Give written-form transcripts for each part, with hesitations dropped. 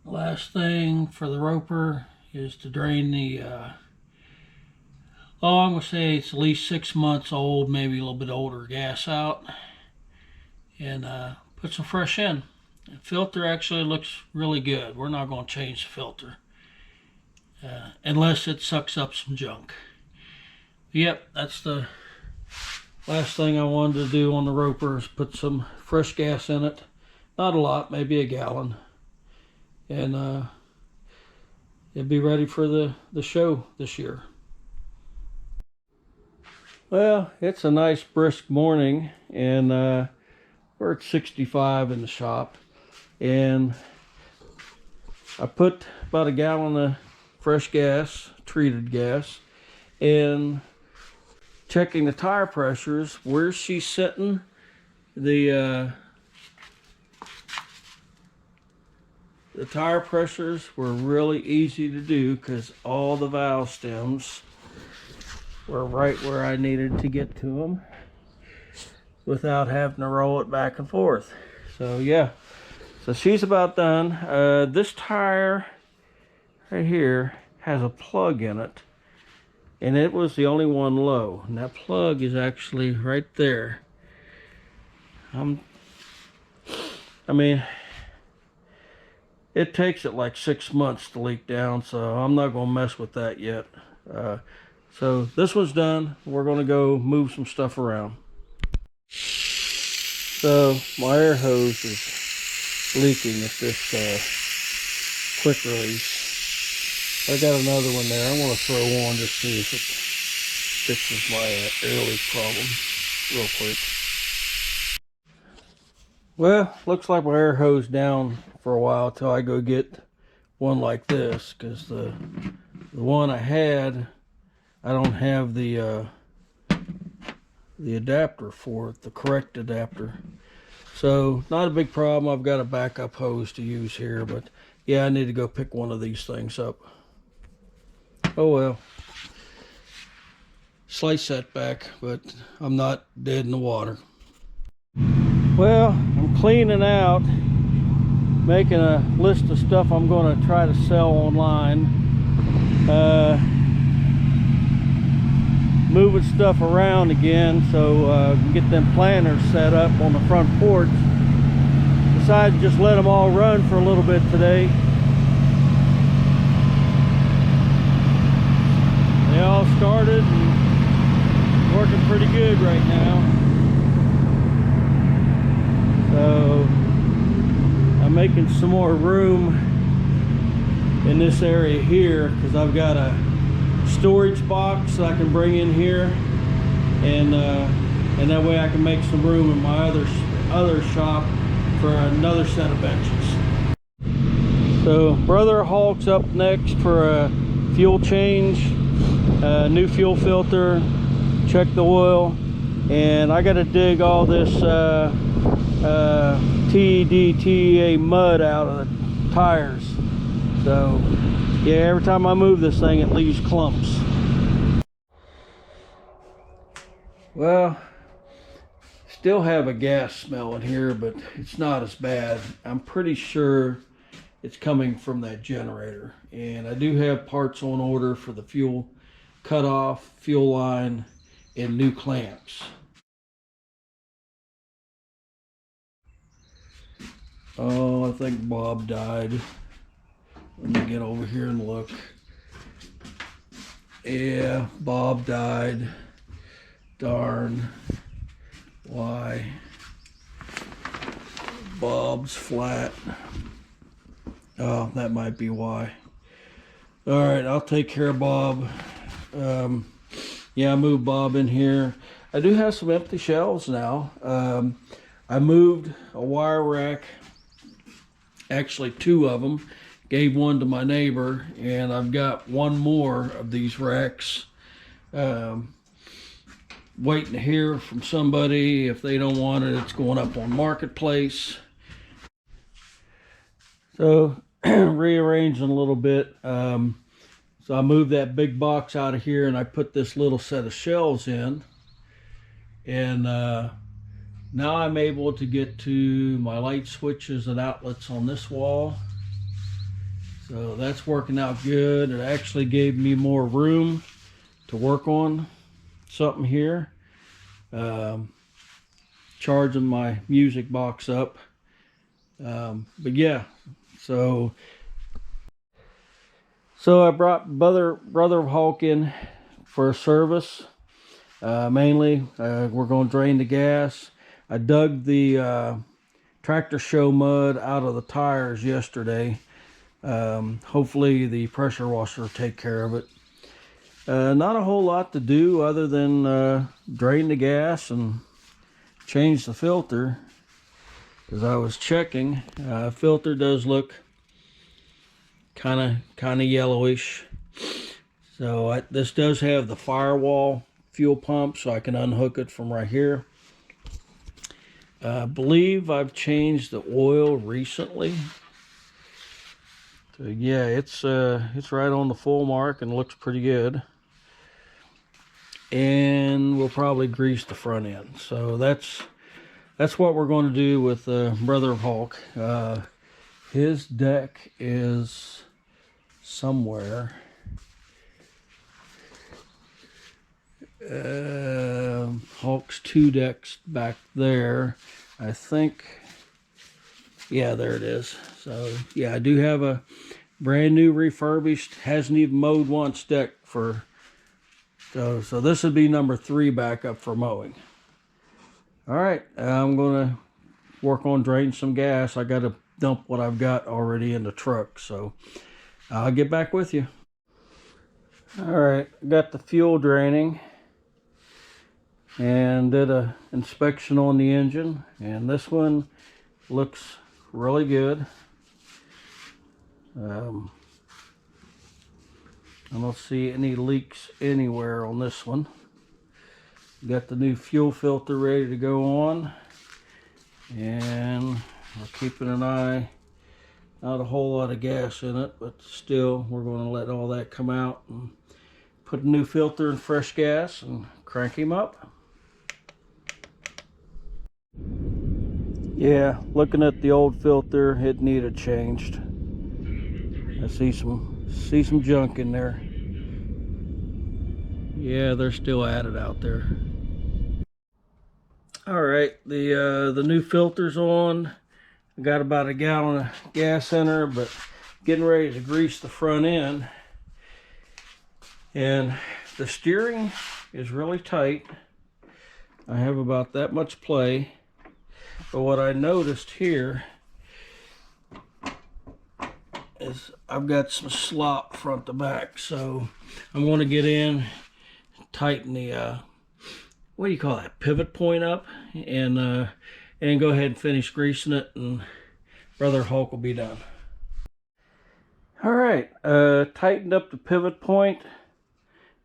Last thing for the roper is to drain the, I'm going to say it's at least 6 months old, maybe a little bit older gas out, and put some fresh in. The filter actually looks really good. We're not going to change the filter unless it sucks up some junk. Yep, that's the last thing I wanted to do on the roper is put some fresh gas in it. Not a lot, maybe a gallon. And it'll be ready for the show this year. Well, it's a nice brisk morning, and we're at 65 in the shop. And I put about a gallon of fresh gas, treated gas, and checking the tire pressures, where she's sitting, the tire pressures were really easy to do because all the valve stems were right where I needed to get to them without having to roll it back and forth. So yeah, so she's about done. This tire right here has a plug in it, and it was the only one low, and that plug is actually right there. I mean, it takes it like 6 months to leak down, so I'm not going to mess with that yet. So this one's done. We're going to go move some stuff around. So my air hose is leaking at this quick release. I got another one there. I want to throw on just to see if it fixes my air leak problem real quick. Well, looks like my air hose down for a while till I go get one like this, because the one I had, I don't have the adapter for it, the correct adapter. So not a big problem. I've got a backup hose to use here, but yeah, I need to go pick one of these things up. Oh well, slight setback, but I'm not dead in the water. Well, I'm cleaning out, making a list of stuff I'm going to try to sell online. Moving stuff around again so get them planters set up on the front porch. Decided to just let them all run for a little bit today. They all started and working pretty good right now. So I'm making some more room in this area here because I've got a storage box that I can bring in here, and that way I can make some room in my other shop for another set of benches. So Brother Hulk's up next for a fuel change, new fuel filter, check the oil, and I got to dig all this TEDTA mud out of the tires. So yeah, every time I move this thing, it leaves clumps. Well, still have a gas smell in here, but it's not as bad. I'm pretty sure it's coming from that generator. And I do have parts on order for the fuel cutoff, fuel line, and new clamps. Oh, I think Bob died. Let me get over here and look. Yeah, Bob died. Darn. Why? Bob's flat. Oh, that might be why. All right, I'll take care of Bob. Yeah, I moved Bob in here. I do have some empty shelves now. I moved a wire rack, actually 2 of them. Gave one to my neighbor, and I've got one more of these racks waiting to hear from somebody. If they don't want it, it's going up on Marketplace. So rearranging a little bit. So I moved that big box out of here, and I put this little set of shelves in, and now I'm able to get to my light switches and outlets on this wall. So that's working out good. It actually gave me more room to work on something here. Charging my music box up. But yeah, so I brought Brother Hulk in for a service. Mainly, we're going to drain the gas. I dug the tractor show mud out of the tires yesterday. Hopefully the pressure washer will take care of it. Not a whole lot to do other than drain the gas and change the filter. As I was checking, filter does look kind of yellowish. So this does have the Firewall fuel pump, so I can unhook it from right here. I believe I've changed the oil recently. So yeah, it's right on the full mark and looks pretty good. And we'll probably grease the front end. So that's what we're going to do with Brother Hulk. His deck is somewhere. Hulk's 2 decks back there, I think. Yeah, there it is. So yeah, I do have a brand new refurbished, hasn't even mowed once deck for. So this would be number 3 backup for mowing. All right, I'm gonna work on draining some gas. I got to dump what I've got already in the truck, so I'll get back with you. All right, got the fuel draining and did a inspection on the engine, and this one looks really good. I don't see any leaks anywhere on this one. Got the new fuel filter ready to go on, and we're keeping an eye. Not a whole lot of gas in it, but still we're going to let all that come out and put a new filter and fresh gas and crank him up. Yeah, looking at the old filter, it needed changed. I see some junk in there. Yeah, they're still at it out there. All right, the new filter's on. I got about a gallon of gas in her, but getting ready to grease the front end. And the steering is really tight. I have about that much play. But what I noticed here is I've got some slop front to back. So I'm going to get in, tighten the, what do you call that, pivot point up, and go ahead and finish greasing it, and Brother Hulk will be done. All right, tightened up the pivot point,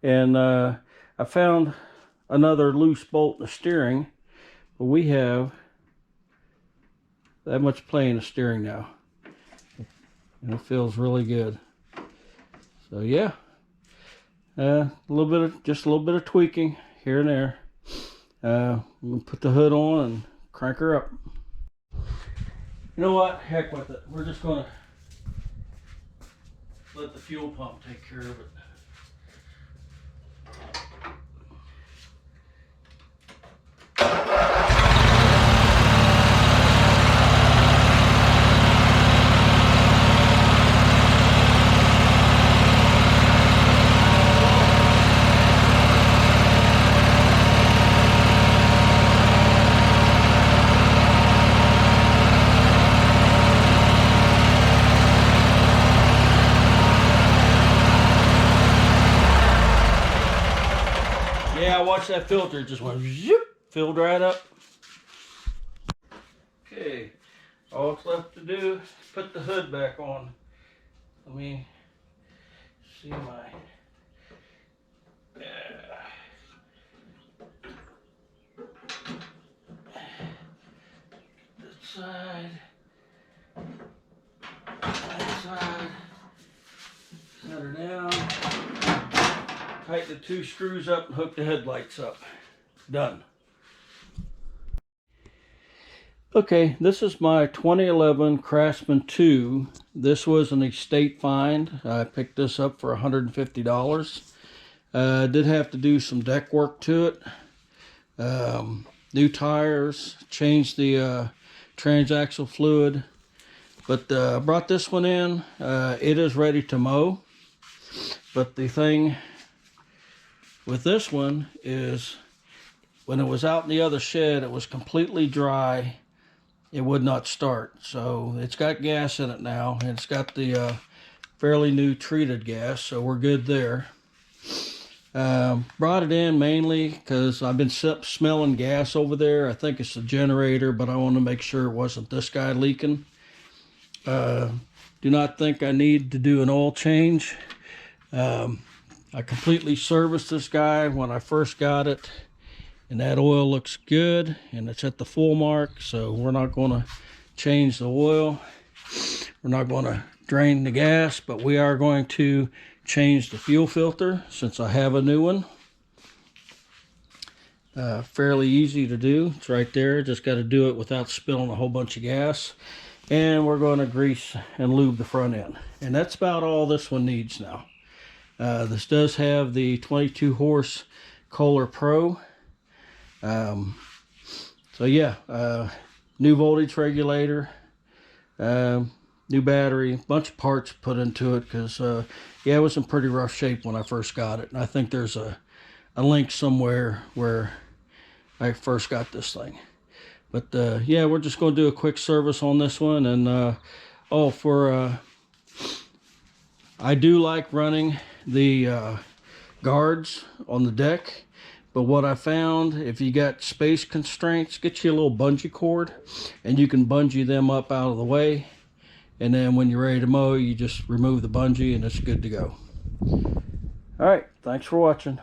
and I found another loose bolt in the steering, but we have that much play in the steering now, and it feels really good. So yeah, just a little bit of tweaking here and there. I'm gonna put the hood on and crank her up. You know what? Heck with it. We're just gonna let the fuel pump take care of it. Yeah, watch that filter, it just went zip, filled right up. Okay, all that's left to do is put the hood back on. Let me see my, this side, that side, set her down. Tighten the 2 screws up and hook the headlights up. Done. Okay, this is my 2011 Craftsman 2. This was an estate find. I picked this up for $150. Did have to do some deck work to it. New tires, changed the transaxle fluid. But I brought this one in. It is ready to mow. But the thing with this one is when it was out in the other shed, it was completely dry. It would not start. So it's got gas in it now, and it's got the fairly new treated gas, so we're good there. Brought it in mainly because I've been smelling gas over there. I think it's the generator, but I want to make sure it wasn't this guy leaking. Do not think I need to do an oil change. I completely serviced this guy when I first got it, and that oil looks good, and it's at the full mark, so we're not going to change the oil. We're not going to drain the gas, but we are going to change the fuel filter since I have a new one. Fairly easy to do. It's right there. Just got to do it without spilling a whole bunch of gas. And we're going to grease and lube the front end. And that's about all this one needs now. This does have the 22 horse Kohler Pro. So yeah, new voltage regulator, new battery, bunch of parts put into it because yeah, it was in pretty rough shape when I first got it. And I think there's a link somewhere where I first got this thing. But yeah, we're just going to do a quick service on this one. And I do like running the guards on the deck. But what I found, if you got space constraints, get you a little bungee cord, and you can bungee them up out of the way. And then when you're ready to mow, you just remove the bungee and it's good to go. All right, thanks for watching.